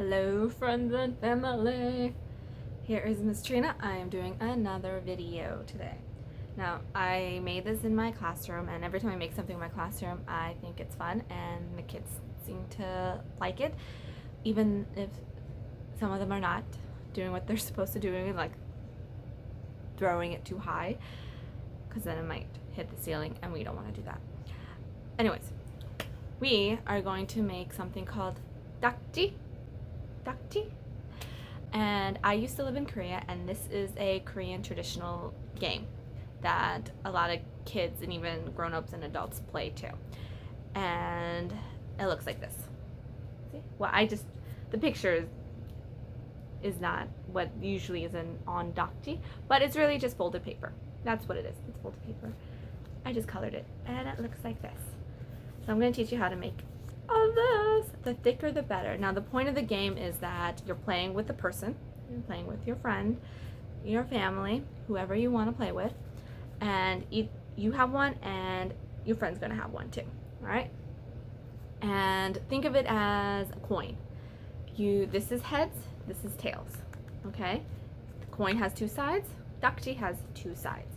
Hello friends and family! Here is Miss Trina. I am doing another video today. Now, I made this in my classroom, and every time I make something in my classroom, I think it's fun, and the kids seem to like it, even if some of them are not doing what they're supposed to do, like throwing it too high, because then it might hit the ceiling, and we don't want to do that. Anyways, we are going to make something called Ddakji. And I used to live in Korea, and this is a Korean traditional game that a lot of kids and even grown-ups and adults play too. And it looks like this. See? Well, the picture is not what usually is on Ddakji, but it's really just folded paper. That's what it is. It's folded paper. I just colored it, and it looks like this. So I'm going to teach you how to make all this. The thicker the better. Now the point of the game is that you're playing with the person, you're playing with your friend, your family, whoever you want to play with, and you have one and your friend's going to have one too. Alright? And think of it as a coin. This is heads, this is tails. Okay? The coin has two sides, Ddakji has two sides.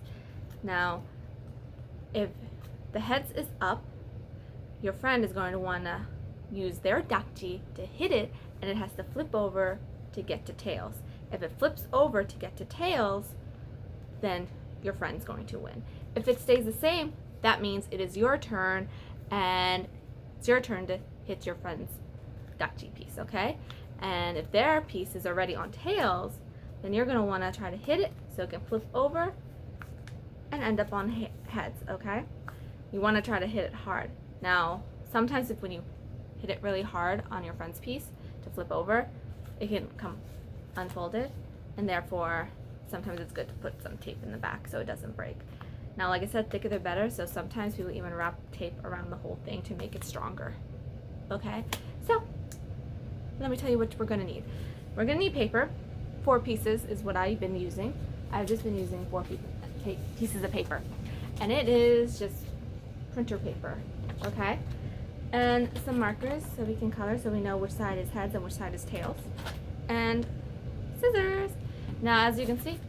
Now, if the heads is up, your friend is going to want to use their Ddakji to hit it, and it has to flip over to get to tails. If it flips over to get to tails, then your friend's going to win. If it stays the same, that means it is your turn, and it's your turn to hit your friend's Ddakji piece, okay? And if their piece is already on tails, then you're going to want to try to hit it so it can flip over and end up on heads, okay? You want to try to hit it hard. Now, sometimes when you hit it really hard on your friend's piece to flip over, it can come unfolded, and therefore sometimes it's good to put some tape in the back so it doesn't break. Now, like I said, thicker the better, so sometimes people even wrap tape around the whole thing to make it stronger. Okay, so let me tell you what we're going to need. We're going to need paper. 4 pieces is what I've been using. I've just been using 4 pieces of paper, and it is just printer paper. Okay, and some markers so we can color, so we know which side is heads and which side is tails, and scissors. Now, as you can see,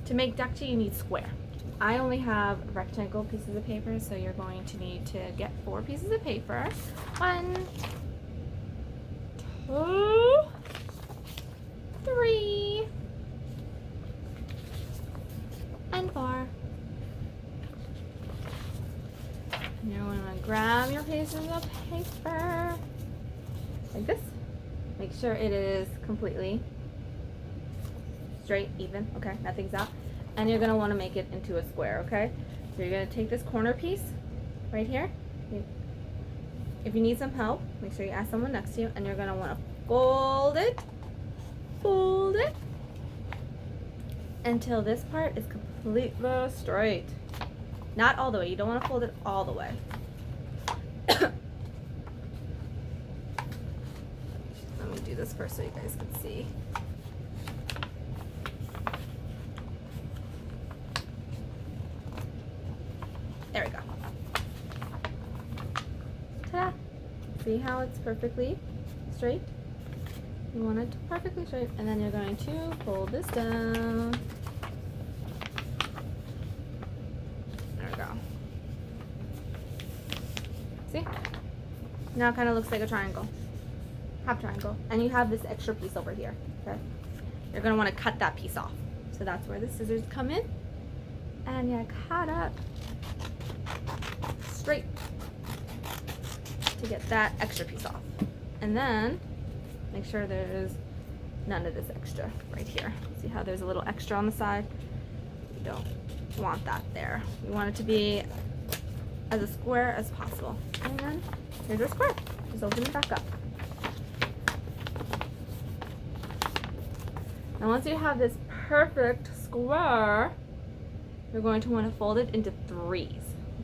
to make Ddakji you need square. I only have rectangle pieces of paper, so you're going to need to get 4 pieces of paper. 1, 2, 3, and 4. And you're going to grab your pieces of paper like this. Make sure it is completely straight, even, okay, nothing's out. And you're going to want to make it into a square, okay? So you're going to take this corner piece right here. If you need some help, make sure you ask someone next to you, and you're going to want to fold it until this part is completely straight. Not all the way. You don't want to fold it all the way. Let me do this first so you guys can see. There we go. Ta-da! See how it's perfectly straight? You want it perfectly straight, and then you're going to fold this down. See? Now it kind of looks like a triangle. Half triangle. And you have this extra piece over here. Okay? You're going to want to cut that piece off. So that's where the scissors come in. And you cut it straight to get that extra piece off. And then make sure there's none of this extra right here. See how there's a little extra on the side? You don't want that there. You want it to be as a square as possible. And then here's your square. Just open it back up. Now once you have this perfect square, you're going to want to fold it into 3s.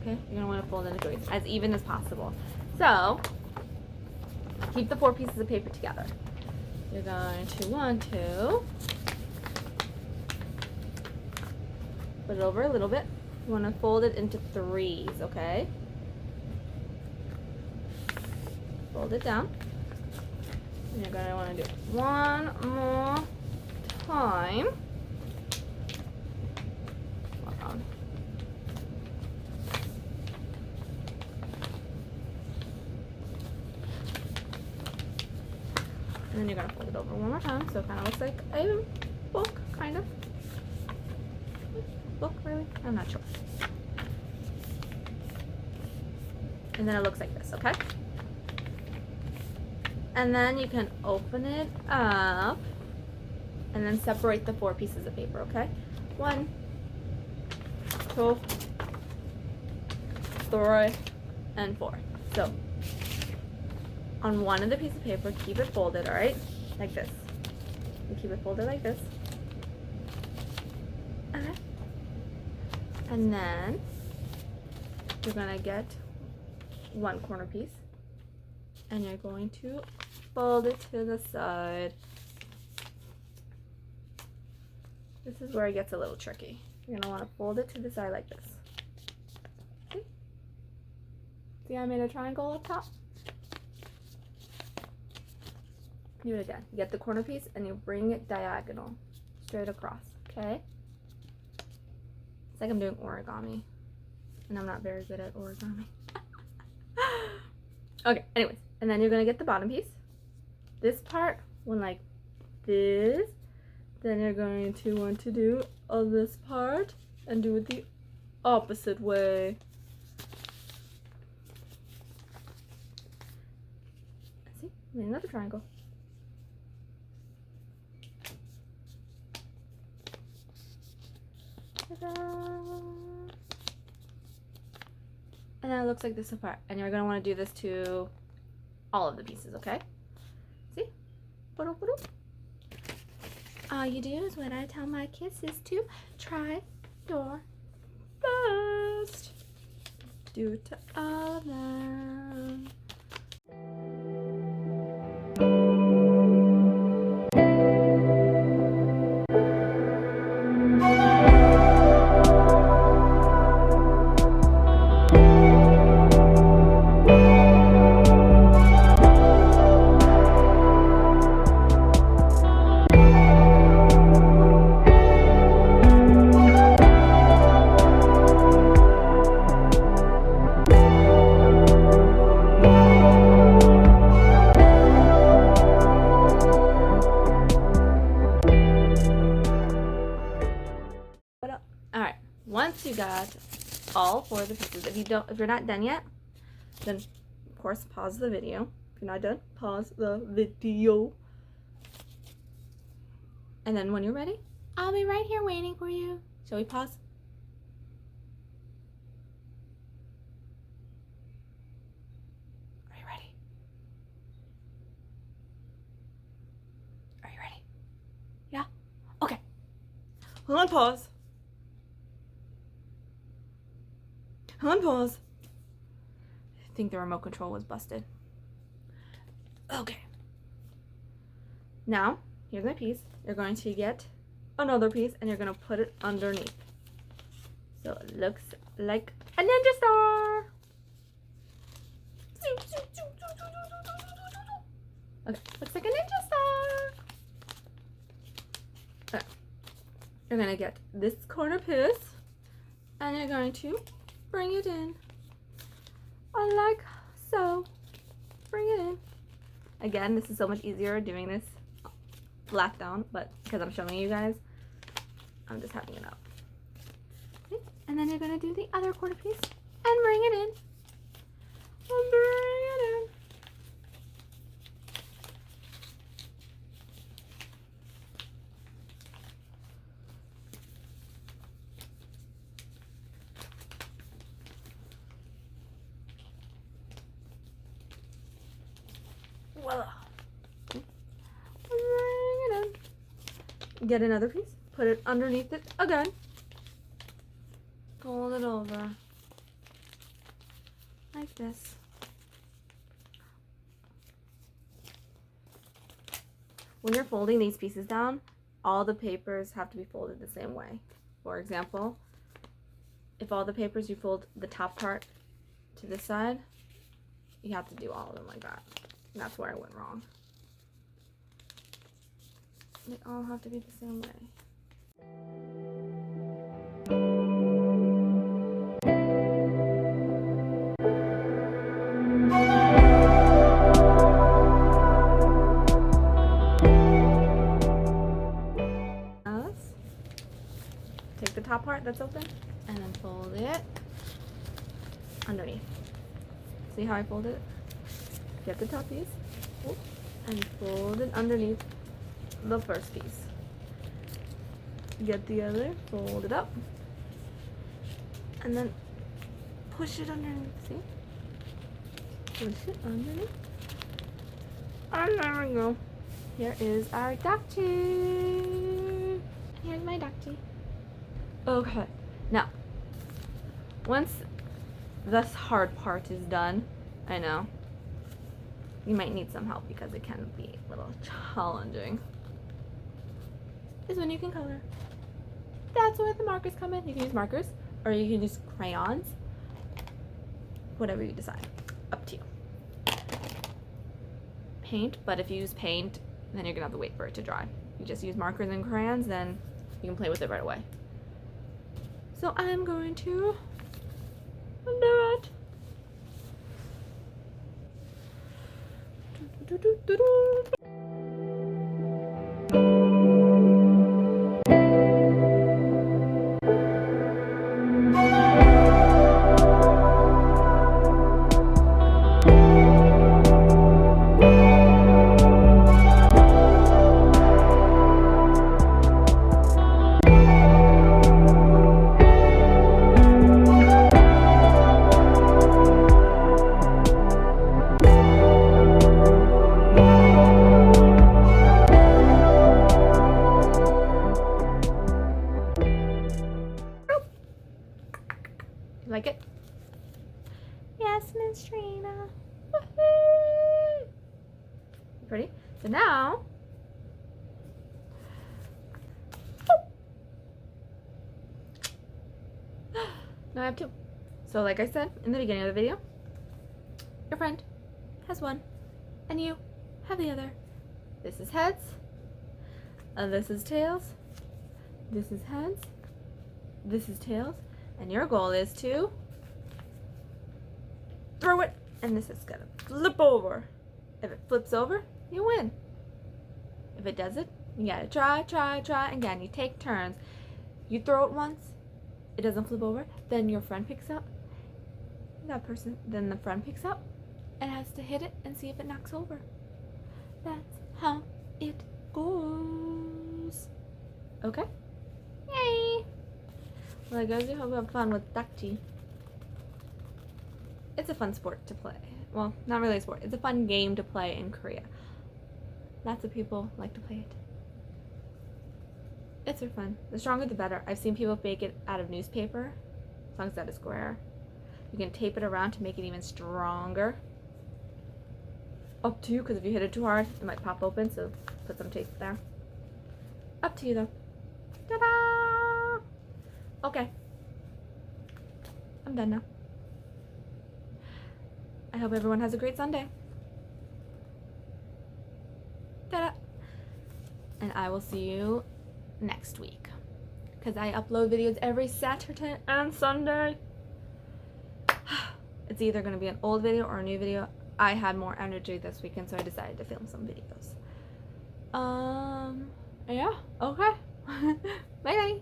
Okay? You're going to want to fold it into 3s, as even as possible. So, keep the 4 pieces of paper together. You're going to want to put it over a little bit. You want to fold it into 3s, okay? Fold it down. And you're going to want to do it one more time. Hold on. And then you're going to fold it over one more time, so it kind of looks like a book, kind of. Book, really? I'm not sure. And then it looks like this, okay? And then you can open it up and then separate the 4 pieces of paper, okay? 1, 2, 3, and 4. So on one of the pieces of paper, keep it folded, alright? Like this. You keep it folded like this. Okay. And then you're gonna get one corner piece and you're going to fold it to the side. This is where it gets a little tricky. You're gonna want to fold it to the side like this. See? See, I made a triangle up top? Do it again. You get the corner piece and you bring it diagonal, straight across, okay? It's like I'm doing origami, and I'm not very good at origami. Okay, anyways, and then you're gonna get the bottom piece. This part went like this. Then you're going to want to do this part and do it the opposite way. See, made another triangle. And then it looks like this apart. And you're going to want to do this to all of the pieces, okay? See? All you do is what I tell my kids is to try your best. Do it to all of them. Once you got all 4 of the pieces, if you're not done yet, then of course pause the video. If you're not done, pause the video. And then when you're ready, I'll be right here waiting for you. Shall we pause? Are you ready? Are you ready? Yeah? Okay. Hold on, pause. Hold on, pause. I think the remote control was busted. Okay. Now, here's my piece. You're going to get another piece and you're going to put it underneath. So it looks like a ninja star. Okay, looks like a ninja star. Okay. You're going to get this corner piece and you're going to bring it in, like so. Bring it in. Again, this is so much easier doing this flat down, but because I'm showing you guys, I'm just having it up. Okay. And then you're gonna do the other corner piece and bring it in. And bring it in. Voila. Bring it in. Get another piece, put it underneath it again. Fold it over. Like this. When you're folding these pieces down, all the papers have to be folded the same way. For example, if all the papers you fold the top part to this side, you have to do all of them like that. And that's where I went wrong. They all have to be the same way. Take the top part that's open and then fold it underneath. See how I fold it? Get the top piece and fold it underneath the first piece. Get the other, fold it up, and then push it underneath. See? Push it underneath. And there we go. Here is our Ddakji. Here's my Ddakji. Okay, now, once this hard part is done, I know, you might need some help because it can be a little challenging, is when you can color. That's where the markers come in. You can use markers, or you can use crayons, whatever you decide, up to you. Paint, but if you use paint, then you're gonna have to wait for it to dry. You just use markers and crayons, then you can play with it right away. So I'm going to do it. Like it? Yes, Miss Trina. Woohoo! Ready? So now, now I have two. So like I said in the beginning of the video, your friend has one, and you have the other. This is heads, and this is tails. This is heads, this is tails. And your goal is to throw it, and this is gonna flip over. If it flips over, you win. If it doesn't, you gotta try again. You take turns. You throw it once, it doesn't flip over, then your friend picks up then the friend picks up and has to hit it and see if it knocks over. That's how it goes. Okay? Yay! Well, guys, I hope you have fun with Ddakji. It's a fun sport to play. Well, not really a sport. It's a fun game to play in Korea. Lots of people like to play it. It's for fun. The stronger the better. I've seen people make it out of newspaper, as long as that is square. You can tape it around to make it even stronger. Up to you, because if you hit it too hard, it might pop open, so put some tape there. Up to you, though. Ta-da! Okay. I'm done now. I hope everyone has a great Sunday. Ta-da! And I will see you next week, because I upload videos every Saturday and Sunday. It's either going to be an old video or a new video. I had more energy this weekend, so I decided to film some videos. Yeah, okay. Bye bye.